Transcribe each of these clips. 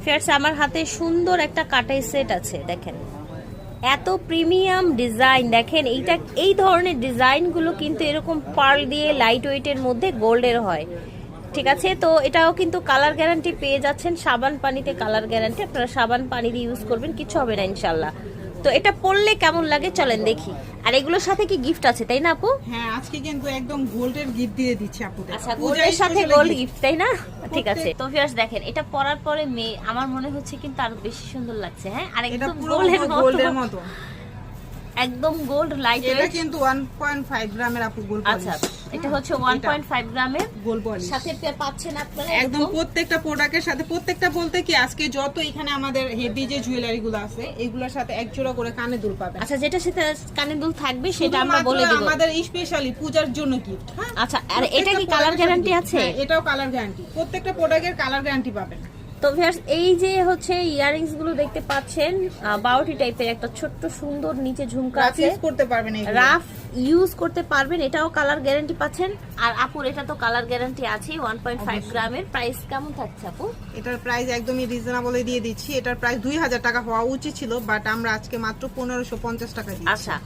Fierce আমার হাতে সুন্দর একটা কাটাই সেট আছে, দেখেন এত প্রিমিয়াম ডিজাইন। দেখেন এইটা, এই ধরনের ডিজাইনগুলো কিন্তু এরকম পার্ল দিয়ে লাইট ওয়েটের মধ্যে গোল্ডের হয়, ঠিক আছে। তো এটাও কিন্তু কালার গ্যারান্টি পেয়ে যাচ্ছেন, সাবান পানিতে কালার গ্যারান্টি, আপনারা সাবান পানি দিয়ে ইউজ করবেন, কিছু হবে না ইনশাল্লাহ। তো এটা পরলে কেমন লাগে চলেন দেখি। আর এগুলোর সাথে কি গিফট আছে তাই না আপু? হ্যাঁ, আজকে কিন্তু একদম গোল্ডের গিফট দিয়ে দিচ্ছি আপুদের। আচ্ছা, গোল্ডের সাথে গোল্ড গিফট তাই না? ঠিক আছে। তো ভিউয়ার্স দেখেন, এটা পরার পরে মেয়ে আমার মনে হচ্ছে কিন্তু আরো বেশি সুন্দর লাগছে। হ্যাঁ, আর এটা একদম পুরো গোল্ডের গোল্ডের মতো, একদম গোল্ড লাইট এটা ওয়েট। কিন্তু 1.5 গ্রামের আপু গোল্ড আচ্ছা, পলিশ। এটা হচ্ছে 1.5 গ্রামের গোল্ড পলিশ সাথে পাচ্ছেন আপনারা একদম প্রত্যেকটা প্রোডাক্টের সাথে। প্রত্যেকটা বলতে কি, আজকে যত এখানে আমাদের হেভি যে জুয়েলারি গুলো আছে এগুলোর সাথে এক জোড়া করে কানে দুল পাবেন। আচ্ছা, যেটা সাথে কানে দুল থাকবে সেটা আমরা বলে দেব, আমাদের স্পেশালি পূজার জন্য গিফট। হ্যাঁ, আচ্ছা। আর এটা কি কালার গ্যারান্টি আছে? এটাও কালার গ্যারান্টি, প্রত্যেকটা প্রোডাক্টের কালার গ্যারান্টি পাবেন। তো ভিউয়ার্স এই যে হচ্ছে ইয়ারিংস গুলো দেখতে পাচ্ছেন, 12টি টাইপের একটা ছোট্ট সুন্দর নিচে ঝুমকা আছে, ইউজ করতে পারবেন, রাফ ইউজ করতে পারবেন, এটাও কালার গ্যারান্টি পাচ্ছেন। আর আপুর এটা তো কালার গ্যারান্টি আছে। 1.5 গ্রামের প্রাইস কেমন থাকছে আপু? এটার প্রাইস একদমই রিজনেবলে দিয়ে দিচ্ছি। এটার প্রাইস 2000 টাকা হওয়া উচিত ছিল, বাট আমরা আজকে মাত্র 1550 টাকা দিচ্ছি। আচ্ছা,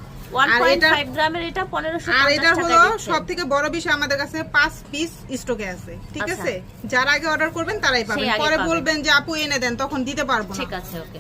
1.5 গ্রামের এটা 1550 আর এটা টাকা হলো দিচ্ছেন। সবথেকে বড় বিষয়, আমাদের কাছে 5 পিস স্টকে আছে, ঠিক আচ্ছা। আছে। যারা আগে অর্ডার করবেন তারাই পাবেন, সেই আগে পরে পাবেন। বলবেন যে আপু এনে দেন, তখন দিতে পারবো না। ঠিক আছে, ওকে।